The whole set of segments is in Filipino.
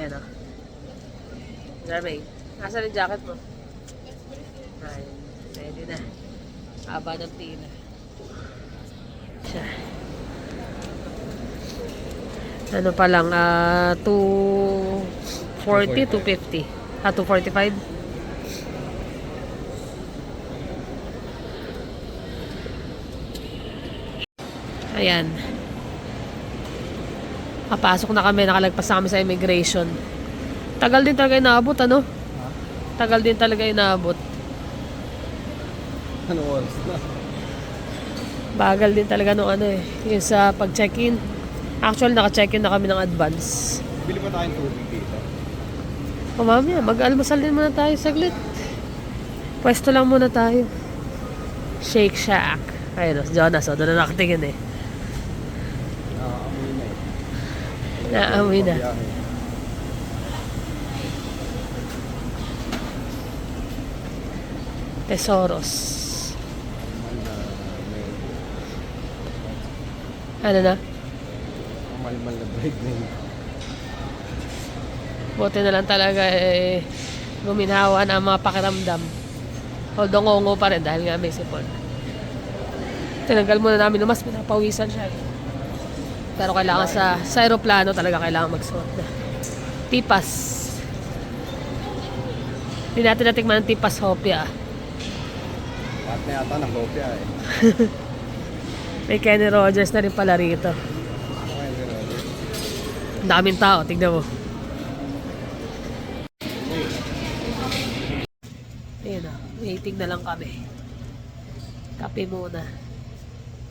Ayan o. Jermaine, nasa yung jacket mo? Ay, ready na. Haba ng pila. Siya. Ano pa lang, 240, 250. 245. Ayan. Papasok na kami, nakalagpas na kami sa immigration. Tagal din talaga inaabot, ano? Tagal din talaga inaabot. Anong oras na? Bagal din talaga nung ano eh. Yung sa pag-check-in. Actually, naka-check-in na kami ng advance. Bili pa tayong tubig dito. O mamaya, mag-almusal din muna tayo saglit. Pwesto lang muna tayo. Shake Shack. Ayun o, si Jonas o, doon na nakatingin eh. Nakaamoy na eh. Naamoy na. Tesoros. Ano na? Malmal na break na yun. Buti na lang talaga eh, guminawa na ang mga pakiramdam. Although ngongo pa rin dahil nga may sipon. Tinanggal muna namin mas pinapawisan siya. Pero kailangan sa aeroplano talaga kailangan magsuot na. Tipas. Hindi natin natikman ng tipas hopya. Lahat na yata ng kopya eh. May Kenny Rogers na rin pala rito. Okay, Ronald. Ang daming tao, tignan mo. Ayun o, waiting na lang kami. Kape muna.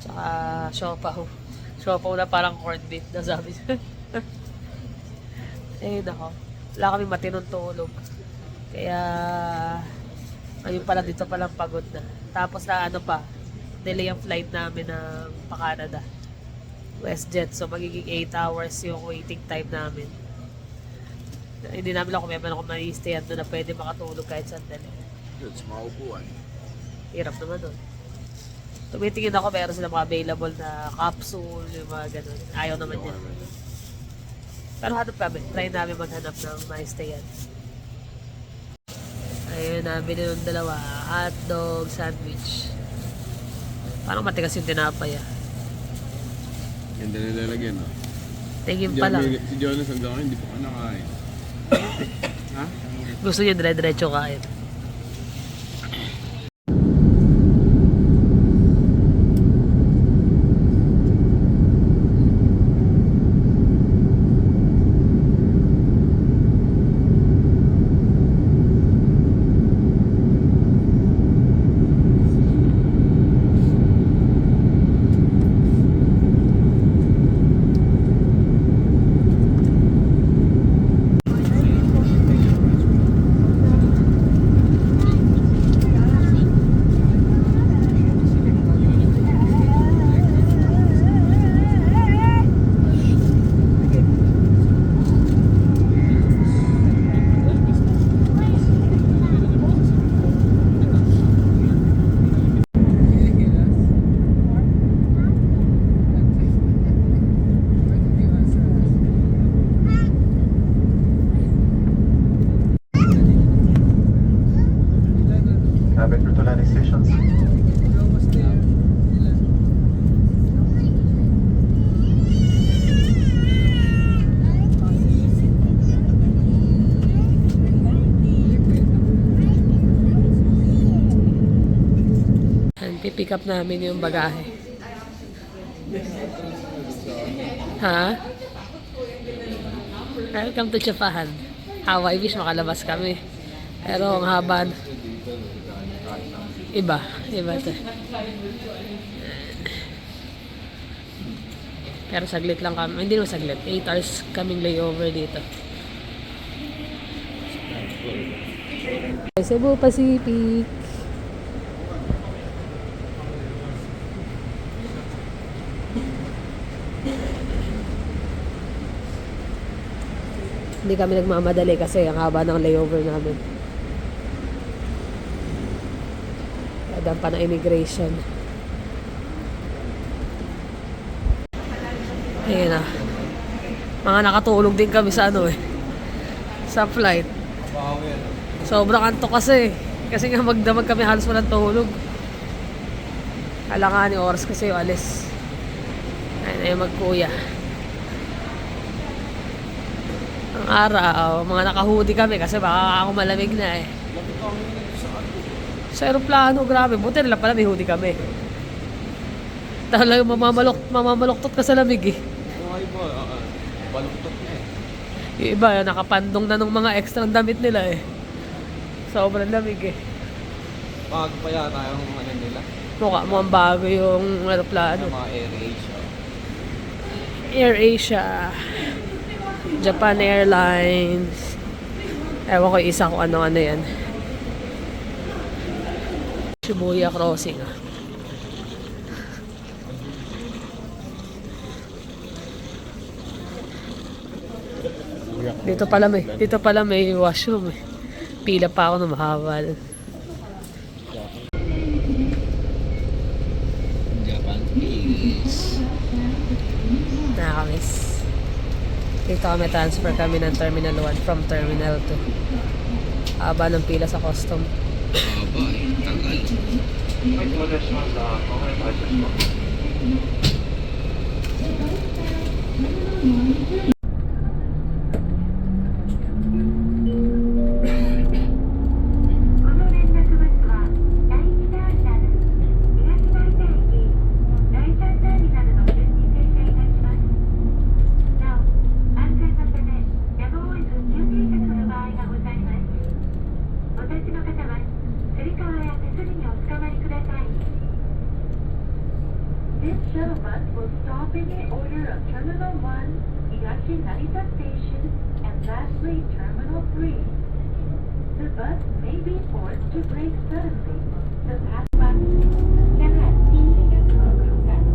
Tsaka siopaw. Siopaw na parang corned beef na sabi siya. Ayun ako. Wala kami matinong tulog. Kaya ngayon pala dito palang pagod na. Tapos na ano pa, delay ang flight namin ng pa-Canada. WestJet. So magiging 8 hours yung waiting time namin. Hindi namin lang kung may stay doon na pwede makatulog kahit sandali. It's maupuan. Hirap naman doon. Tumitingin ako, meron sila mga available na capsule, yung mga ganun. Ayaw naman niya. Pero hanap kami. Try namin maghanap ng ma-stayan. Ayun, nabili ng dalawa. Hotdog, sandwich. Parang matigas yung tinapay ah. Ganda nilalagyan no? Tingin pa lang. Si Jonas hanggang ngayon, hindi pa ka nakain. Ha? Gusto niya dire-diretso kain. Pipick up namin yung bagahe. Ha? Welcome to Chapahan. I wish makalabas kami. Pero ang haba. Iba to. Pero saglit lang kami. Hindi naman saglit. 8 hours kaming layover dito. Cebu Pacific. Hindi kami nagmamadali kasi ang haba ng layover namin. Dadaan pa na immigration. Ayun na. Mga nakatulog din kami sa ano eh. Sa flight. Sobrang antok kasi. Kasi nga magdamag kami halos walang tulog. Kailangan ni oras kasi yung alis. Ayun na yung magkuya. Ang araw, mga naka-hoodie kami kasi baka ako malamig na eh. Sa aeroplano, grabe. Buti nila pala may hoodie kami. Talagang mamamaloktot ka sa lamig eh. Okay po, baluktot na eh. Yung iba, nakapandong na ng mga extra damit nila eh. Sobrang lamig eh. Bago pa yata yung ano nila, Mukha mo ang bago yung aeroplano. mga AirAsia. AirAsia, Japan Airlines. Ewan ko isa kung ano-ano yan. Shibuya Crossing. Dito pala may washroom eh. Pila pa ako ng mahawal. Japan please. Nakakamiss. Dito kami transfer kami ng Terminal 1 from Terminal 2. Haba ng pila sa custom. Aba eh, tagal. This shuttle bus will stop in the order of Terminal 1, Higashi Narita Station, and lastly Terminal 3. The bus may be forced to brake suddenly. The path bus cannot see the program.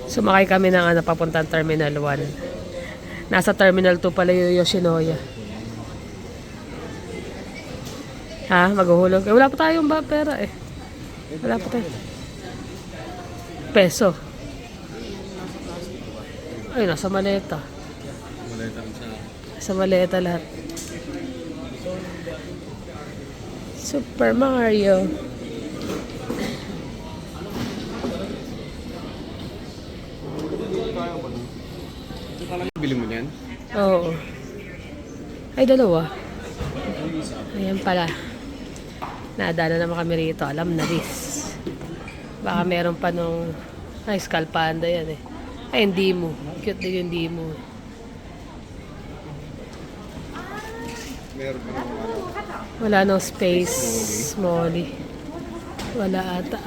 Sumakay kami ng papuntang Terminal 1. Nasa Terminal 2 pala yung Yoshinoya. Ha? Maghuhulog? Eh, wala pa tayong pera eh. Wala pa tayo. Peso. Ay, nasa maleta. Maleta sa Nasa maleta lahat. Super Mario. bili mo niyan? Oo. Ay, dalawa. Ayan pala. Nadala naman kami rito. Alam na this. Baka meron pa nung... Ay, Skull Panda yan eh. Ay, hindi mo. Cute din yung hindi mo. Meron pa naman Wala no space. Molly. Wala ata.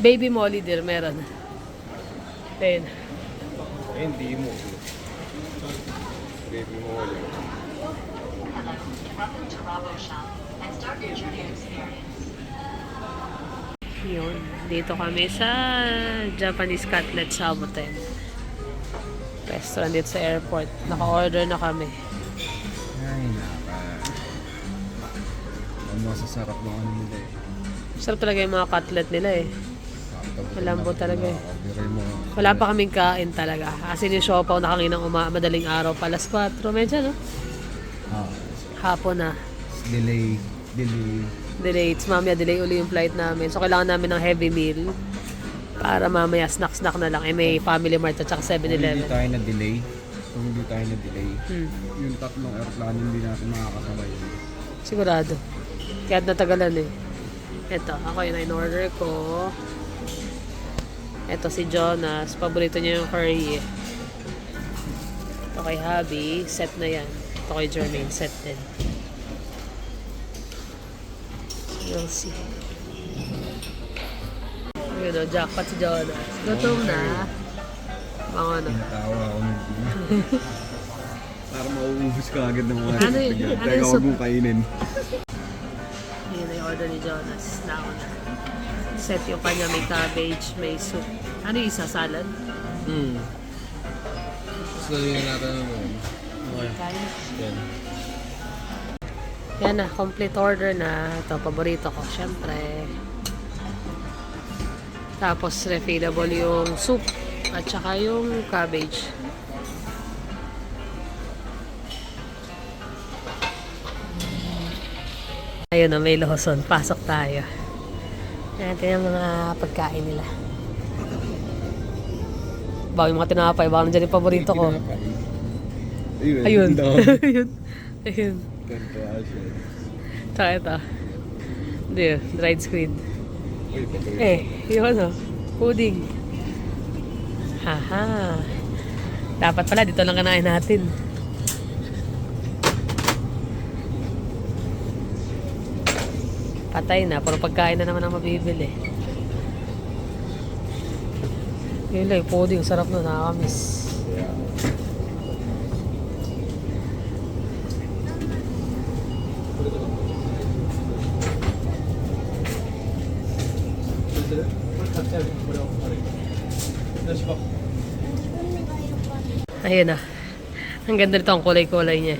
Baby Molly dear, meron. Ayun. eh, hindi mo. Baby mo wala. Yun. Dito kami sa Japanese Cutlet Saboten. Restaurant dito sa airport. Naka-order na kami. Ay, naka. Ang masasarap ng ano nila eh. Sarap talaga yung mga cutlet nila eh. Malambot talaga eh. Biray mo. Wala pa kaming kain talaga. Kasi yung siopaw nakakinang madaling araw pa. Alas 4. Medyo no? Ah, Hapon na. delay. Delay. It's mamaya delay uli yung flight namin. So kailangan namin ng heavy meal. Para mamaya snack-snack na lang. Eh may Family Mart at saka Kung hindi 7-Eleven. tayo na-delay, yung tatlong aeroplano hindi natin makakasabay. Sigurado. Kaya natagalan eh. Ito, ako yung in-order ko. Ito si Jonas. Paborito niya yung curry eh. Ito kay Habi. Set na yan. Ito kay Jermaine. Set din. You'll see. Yun o, jackpot si Jonas. Gutom na. Mga ano. Tinatawa ako nito. Para mauubos ka agad ng mga Ano yun? bigyan. Ano Teka, yung huwag mong kainin. Yun na yung order ni Jonas. Nauna. Set yung kanya. May cabbage, may soup. Ano yung isa? Salad? Gusto nyo natin ano. Okay. Kain. Yan. Yan na, complete order na. Ito, paborito ko, syempre. Tapos, refillable yung soup at saka yung cabbage. Ayun na, may Lawson. Pasok tayo. Natin yung mga pagkain nila. Baka yung mga tinapay, baka nandiyan yung paborito ko. Ayun. Ayun. Ayun. Tsaka ito. Hindi, dried squid. Yung ano, pudding. Haha. Dapat pala, dito lang kanain natin. Patay na, puro pagkain na naman ang mabibili. Yun lang, pudding, sarap na, nakakamiss. Ayun na. Ang ganda nito ang kulay-kulay niya.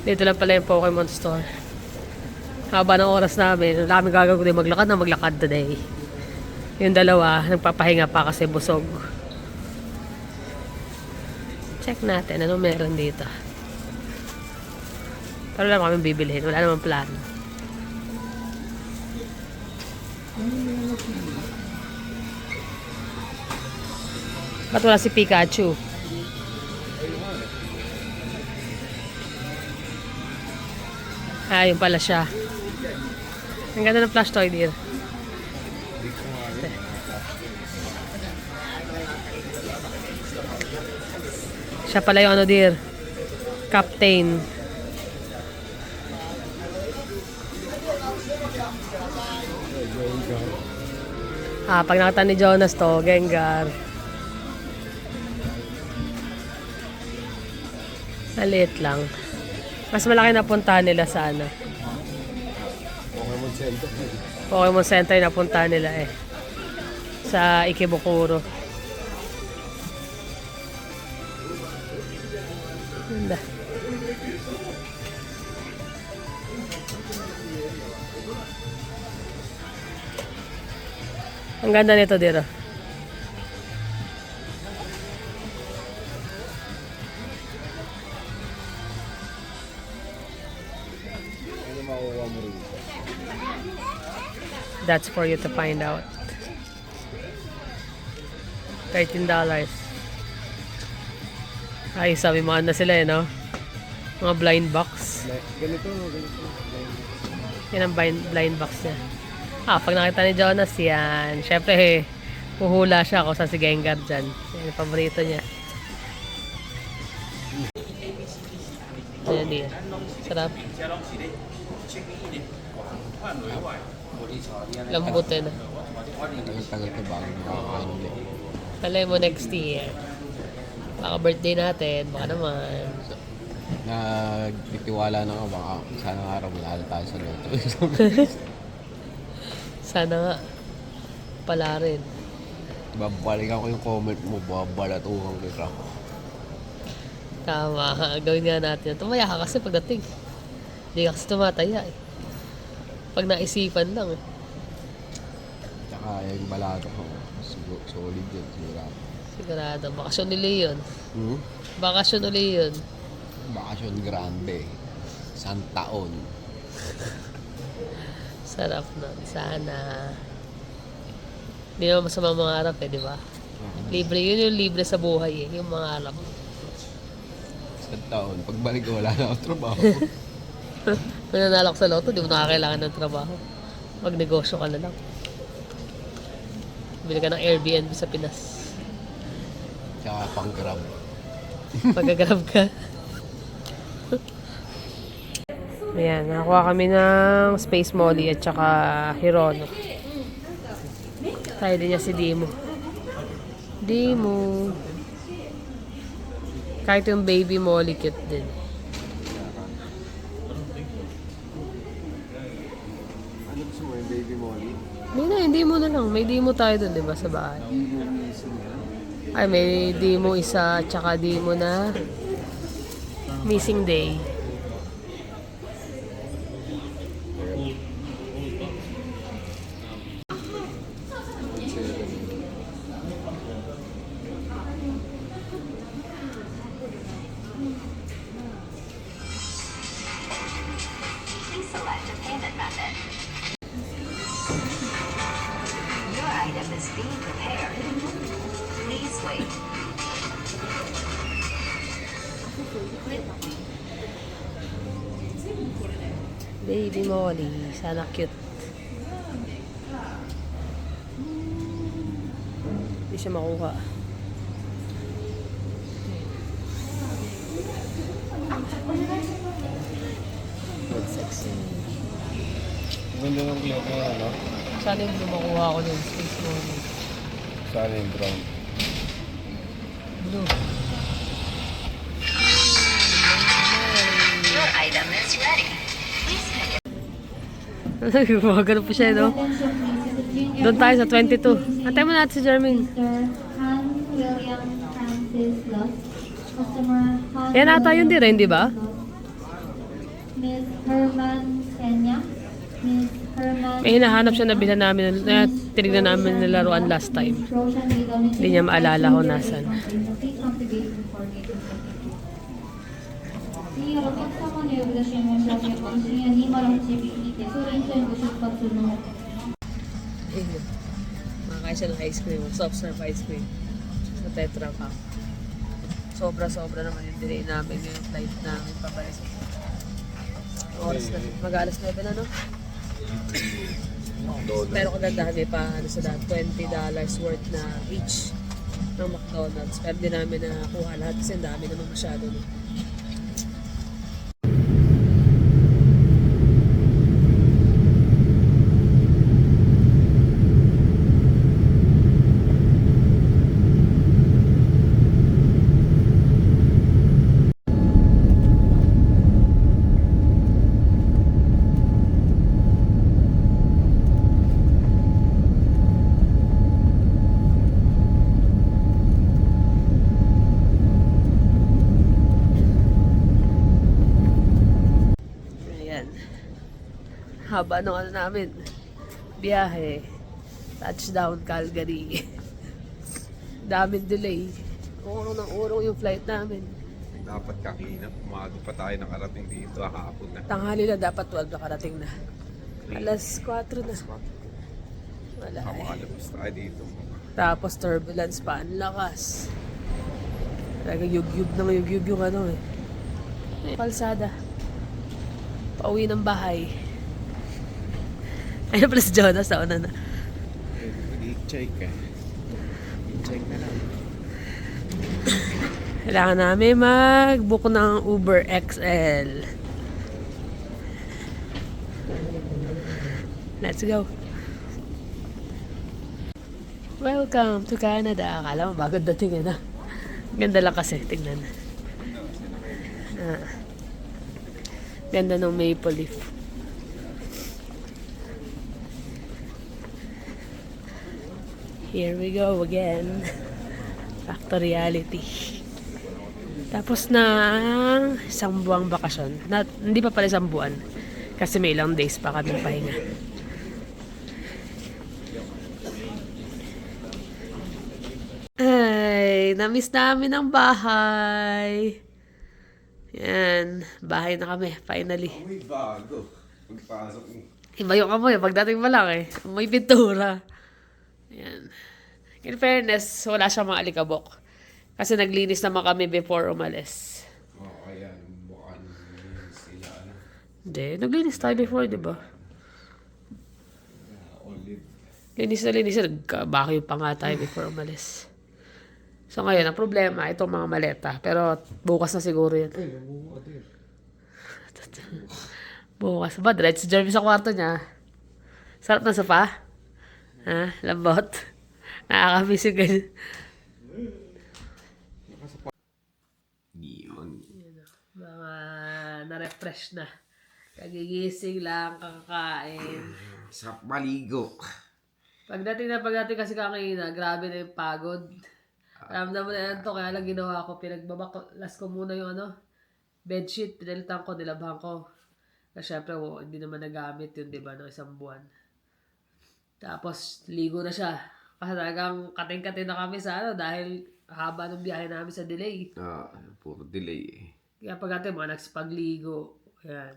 Dito lang pala yung Pokemon Store. Haba ng oras namin. Ang dami gagawin maglakad na maglakad today. Yung dalawa, nagpapahinga pa kasi busog. Check natin ano meron dito. Pero wala kami bibilihin. Wala namang plano. Ba't wala si Pikachu? Ah, yun pala siya. Ang ganda ng plush toy, dear. Siya pala yung ano, dear. Captain. Ah, pag nakita ni Jonas to, Gengar. Maliit lang. Mas malaki na puntahan nila sa ano. Pokemon Center. Pokemon Center na puntahan nila eh. Sa Ikebukuro. Ganda. Ang ganda nito dito. Ano makukuha mo rin? That's for you to find out. $13. Ay, sabi mo na sila eh, no? Mga blind box. Ganito. Yan ang blind box niya. Ah, pag nakita ni Jonas yan, syempre, huhula siya kung saan si Gengar dyan. Yan yung paborito niya. Ayan din. Sarap. Lambutin na. Tagal ko bago makakain ulit. Talay mo next year. Baka birthday natin, baka naman. Nagtitiwala na ako baka sana araw manalo tayo sa loto. Sana nga. Pala rin. Babalikan ko yung comment mo, babalatuhan kita. Tama. Gawin nga natin. Tumaya ka kasi pagdating. Hindi ka kasi tumataya eh. Pag naisipan lang eh. Tsaka yung balato ko, solid yun, sigurado. Sigurado. Bakasyon uli yun. Hmm? Bakasyon uli yun. Bakasyon grande. Santaon. Sarap nun. Sana. Hindi naman masama mga harap eh, di ba? Libre. Yun yung libre sa buhay eh. Yung mga harap. Santaon. Pagbalik ko, wala na ako trabaho. Kung nanalak sa loto, di mo nakakailangan ng trabaho. Magnegosyo ka na lang. Bili ka ng Airbnb sa Pinas. Tsaka pang-grab. Pag-grab ka. Ayan, nakakuha kami ng Space Molly at saka Hirono. Tayo din niya si Dimo. Dimo. Kahit yung baby Molly cute din. Ano gusto mo yung baby Molly? Hindi mo na lang. May Dimo tayo dun, di ba, sa bahay? Ay, may Dimo isa, tsaka Dimo na Missing Day. select a payment method. Your item is being prepared. Please wait. Baby Molly. Sana cute. Hindi siya makuha. That's sexy. Ganda ng clock na ano? Sana yung blue makuha ko ng Space Molly. Sana yung brown. Blue. Your item is ready. Please pick it. Gumagano po siya, no? Doon tayo sa 22. Antay mo natin si Jermaine. Mr. Han William Francis Los. Customer Han Yan ata yun din rin, di ba? Miss Herman Kenya. Miss Herman. May hinahanap siya na bilhan namin, na tinignan namin na laruan last time. Hindi niya maalala kung nasan. にお客様に呼び出し申し上げます。深夜208便にて、それ以前ご出発の Makakain siya ng ice cream, soft serve ice cream sa Tetra Pak. Sobra-sobra naman yung delay namin yung flight namin pabalik. Oras na, mag-alas 9 na, no? Pero kagandahan may pa ano sa daan, $20 worth na each ng McDonald's. Pero di namin nakuha lahat kasi ang dami naman masyado. No? Ayan. Haba nung ano namin. Biyahe. Touchdown Calgary. Daming delay. Urong ng urong yung flight namin. Dapat kakinap. Umaga pa tayo nakarating dito. Hapon na. Tanghali na dapat 12 nakarating na. Alas 4 na. Wala eh. Makalabas tayo dito. Tapos turbulence pa. Ang lakas. Talaga yug-yug na yug-yug yung ano eh. Kalsada. Pauwi ng bahay. Ayun pala si Jonas sa una na. I-check eh. I-check na lang. Kailangan namin mag-book ng Uber XL. Let's go. Welcome to Canada. Akala mo bagod dating yan, ha? Ganda lang kasi. Tingnan. Ganda ng maple leaf. Here we go again. Back to reality. Tapos na ang isang buwang bakasyon. Hindi pa pala isang buwan. Kasi may ilang days pa kami pahinga. Ay, namiss namin ang bahay. Yan, bahay na kami, finally. Uy, bago. Pagpasok mo. Iba yung amoy, pagdating pa lang eh. May pintura. Yan. In fairness, wala siyang mga alikabok. Kasi naglinis naman kami before umalis. Oo, ayan. Bukan sila. Ano? Hindi, naglinis tayo before, di ba? Olive. Linis na linis. Nagkabakyo pa nga tayo before umalis. So ngayon, ang problema, itong mga maleta. Pero bukas na siguro yan. Ay, namuha din. Bukas ba? Diretso si Jeremy sa kwarto niya. Sarap ng sopa? Ha? Lambot? Nakakamiss yung ganyan. Yun. Mga na-refresh na. Kagigising lang, kakakain. Sa maligo. Pagdating kasi kanina, grabe na yung pagod. Ramdam mo na yan to, kaya lang ginawa ko, pinagbabaklas ko muna yung bedsheet, pinalitan ko, nilabhan ko. Kasi syempre, hindi naman nagamit yun, di ba, ng isang buwan. Tapos, ligo na siya. Kasi talagang kating-kating na kami sa dahil haba ng biyahe namin sa delay. Puro delay eh. Kaya pagdating mga nagsipagligo, ayan.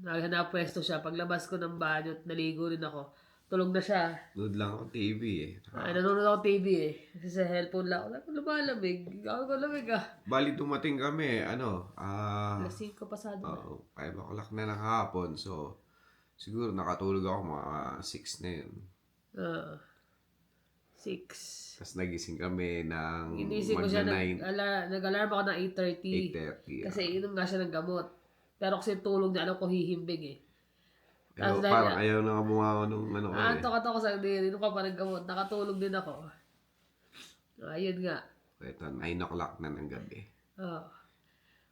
Napwesto siya. Paglabas ko ng banyo at naligo rin ako, tulog na siya. Nood lang ako TV eh. Ay, nanonood ako TV eh. Kasi sa cellphone lang. Ako lumalamig. Ako lamig ah. Bali dumating kami, Alas 5 pasado na. 5 o'clock na ng hapon. So, siguro nakatulog ako mga 6 na yun. 6. Tapos nagising kami ng Inisip ko siya, magna-9, nag-alarm ako ng 8:30. 8:30. Kasi inom nga siya ng gamot. Pero kasi tulog niya, alam ko hihimbing eh. Pero Tapos parang ayaw na nga bumangon nung ano ko eh. Antok ako sa hindi, inom ka pa ng gamot. Nakatulog din ako. Ayun nga. Ito, 9 o'clock na ng gabi. Oh.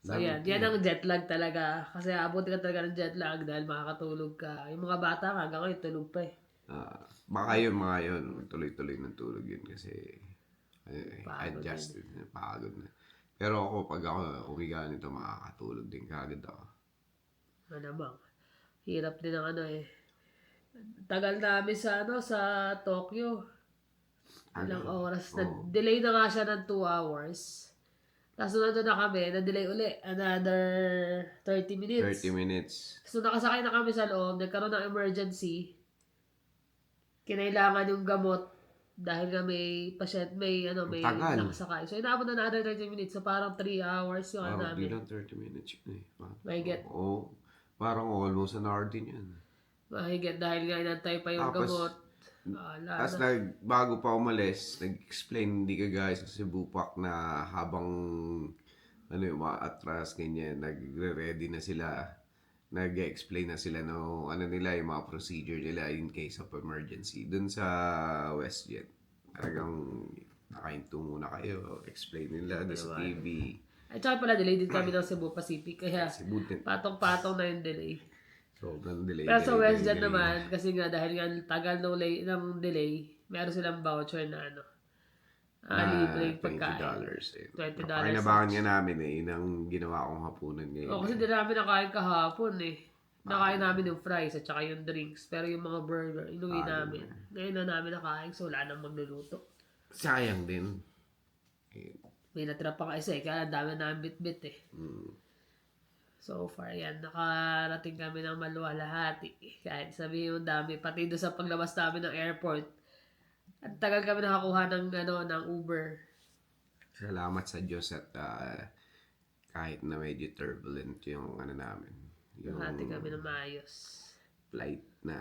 So yan ang jet lag talaga. Kasi abuti ka talaga ng jet lag dahil makakatulog ka. Yung mga bata nga, hanggang ngayon tulog pa eh. Baka yun mga yun, tuloy-tuloy ng tulog yun kasi Pagod adjusted na, pagod na. Pero ako, pag ako umiga nito, makakatulog din kagad ako. Ano bang? Hirap din ang ano eh. Tagal namin sa sa Tokyo. Ilang oras. Delay na nga siya ng 2 hours. Tapos nandun na kami, na-delay uli. Another 30 minutes. 30 minutes. So nakasakay na kami sa loob, nagkaroon ng emergency. Kinailangan yung gamot dahil nga may patient, may Tagal. nakasakay. So inaabot na another 30 minutes. So parang 3 hours yung ano Parang di namin. lang 30 minutes yun eh. Mahigit. Oo. Parang almost an hour din yun. Mahigit dahil nga inantay pa yung Tapos, gamot. Tapos bago pa umalis, nag-explain hindi ka guys sa Cebu Park na habang yung mga atras, ganyan, nagre-ready na sila. Nag-explain na sila no, nila, yung mga procedure nila in case of emergency. Dun sa WestJet, talagang nakahinto muna kayo. Explain nila doon sa TV. At saka pala, delay din kami ng Cebu Pacific. Kaya Cebu din. patong-patong na yung delay. So, delay. Pero sa WestJet naman, kasi nga dahil nga tagal ng delay, meron silang voucher na libre pagkain. $20. $20. Pakinabangan nga namin yun ang ginawa kong hapunan ngayon. Kasi di namin nakain kahapon eh. Nakain namin yung fries at saka yung drinks. Pero yung mga burger, inuwi namin. Ngayon na namin nakain, so wala nang magluluto. Sayang din. May natira pa ka isa eh, kaya ang dami namin bit-bit eh. So far, yan. Nakarating kami ng maluwalhati. Kahit sabihin yung dami, pati doon sa paglabas namin ng airport. At tagal kami nakakuha ng Uber. Salamat sa Diyos at kahit na medyo turbulent yung namin. Yung Hati kami ng maayos. flight na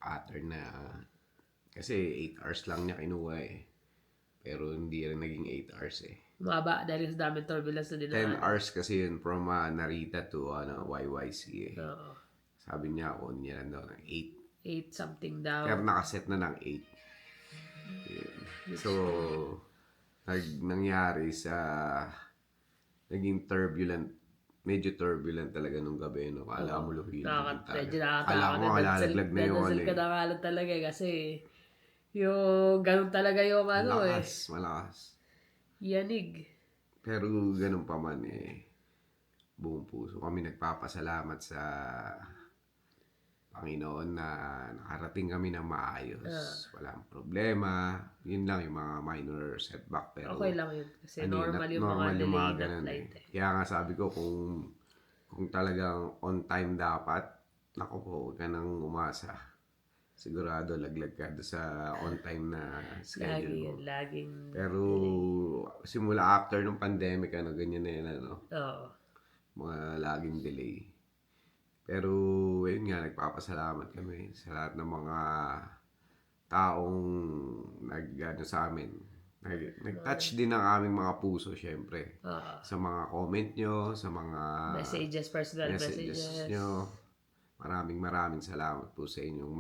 pattern na kasi 8 hours lang niya kinuha eh. Pero hindi rin naging 8 hours eh. Maba dahil sa daming turbulence na 10 dinaan. hours kasi yun from Narita to YYC eh. Oo. Sabi niya ako niya daw ng 8. 8 something daw. Pero nakaset na ng 8. Yun. So, nangyari sa naging medyo turbulent talaga nung gabi. No? Kala mo luhili. Medyo Kala mo malalaglag na yung Dadasal ka na kalad talaga kasi yung ganun talaga yung malakas. yanig. Pero ganun pa man buong puso kami nagpapasalamat sa Panginoon na nakarating kami ng maayos. Walang problema. Yun lang yung mga minor setback. Pero Okay lang yun. Kasi normal yung mga delay na ganun flight eh. Kaya nga sabi ko kung talagang on time dapat, naku po, huwag ka nang umasa. Sigurado laglag ka doon sa on time na schedule mo. Laging. Pero simula after ng pandemic, ganyan na yun, Oo. mga laging delay. Pero, yun nga, nagpapasalamat kami sa lahat ng mga taong sa amin. Nag-touch din ang aming mga puso, syempre. Sa mga comment nyo, sa mga Messages, personal messages. nyo. Maraming salamat po sa inyong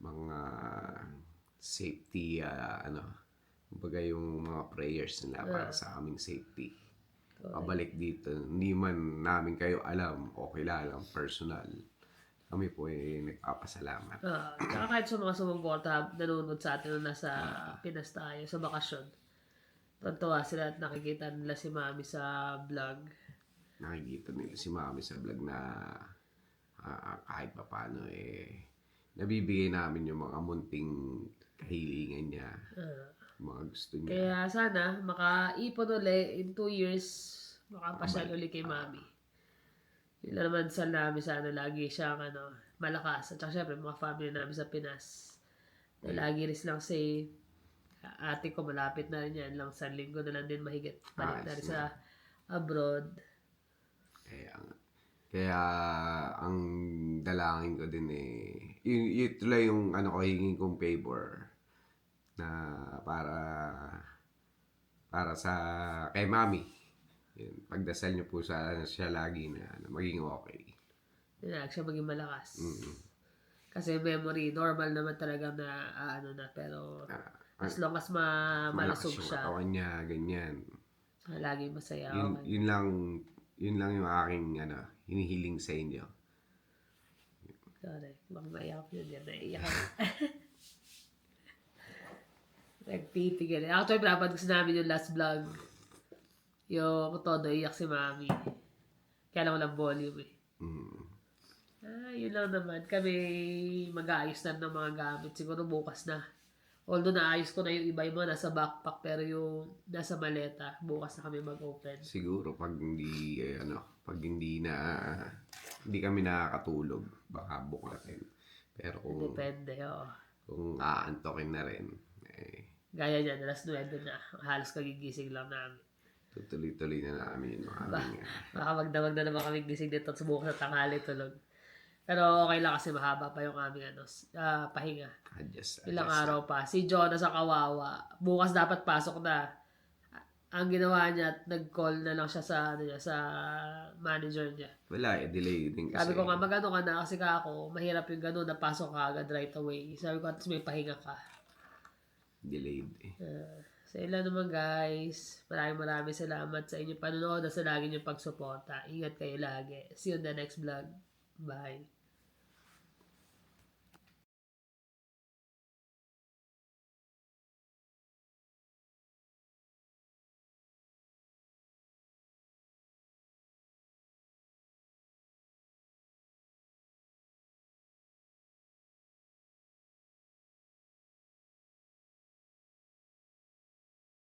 mga safety, kumbaga yung mga prayers nila para sa aming safety. Pabalik dito, hindi man namin kayo alam o kilalang personal. Kami po ay nagpapasalamat. Tsaka kahit sa mga sumuporta, nanonood sa atin na nasa Pinas tayo, sa bakasyon. Tuntua sila at nakikita nila si Mami sa vlog. Nakikita nila si Mami sa vlog na kahit pa paano nabibigay namin yung mga munting kahilingan niya. Mga gusto niya. Kaya sana makaipon uli in 2 years, makapasyal uli kay Mami. Yun lang naman sa namin sana lagi siyang malakas. At saka syempre mga family namin sa Pinas. Na lagi rin lang si ate ko malapit na rin yan. Lang sa linggo na lang din mahigit. Balik na rin sa abroad. Kaya ang dalangin ko din yun tuloy yung ko hingin kong favor na para sa kay mami. Yun, pagdasal niyo po siya lagi na maging okay. Yun siya maging malakas. Kasi memory, normal naman talaga na pero as long as Malakas malusog yung siya, katawan niya, ganyan. so, lagi masaya. Yun, Okay. yun lang yung aking hinihiling sa inyo. Correct. Bang naiyak yun yan. Naiyak. Nagtitigil. Actually, pinapanood ko namin yung last vlog. Yung todo, iyak si mami. Kaya lang walang volume yun lang naman. Kami mag-aayos na ng mga gamit. Siguro bukas na. Although naayos ko na yung iba yung mga nasa backpack pero yung nasa maleta, bukas na kami mag-open. Siguro pag hindi kami nakakatulog, baka buklatin. Pero Depende, kung aantokin na rin, Gaya niyan, alas 9 na. Halos kagigising lang namin. tutuloy-tuloy na namin yung aming Baka magdamag na naman kami gising dito at subukan sa tanghali tulog. Pero okay lang kasi mahaba pa yung aming pahinga. adjust. Ilang araw pa. Si Jonah sa Kawawa, bukas dapat pasok na. Ang ginawa niya, nag-call na lang siya sa manager niya. Wala delay din kasi. Sabi ko nga, magano ka na kasi ako, mahirap yung gano'n, napasok ka agad right away. Sabi ko, at least may pahinga ka. Delayed So, ilan naman guys. Maraming salamat sa inyong panonood at sa lagi niyong pagsuporta. Ingat kayo lagi. See you in the next vlog. Bye.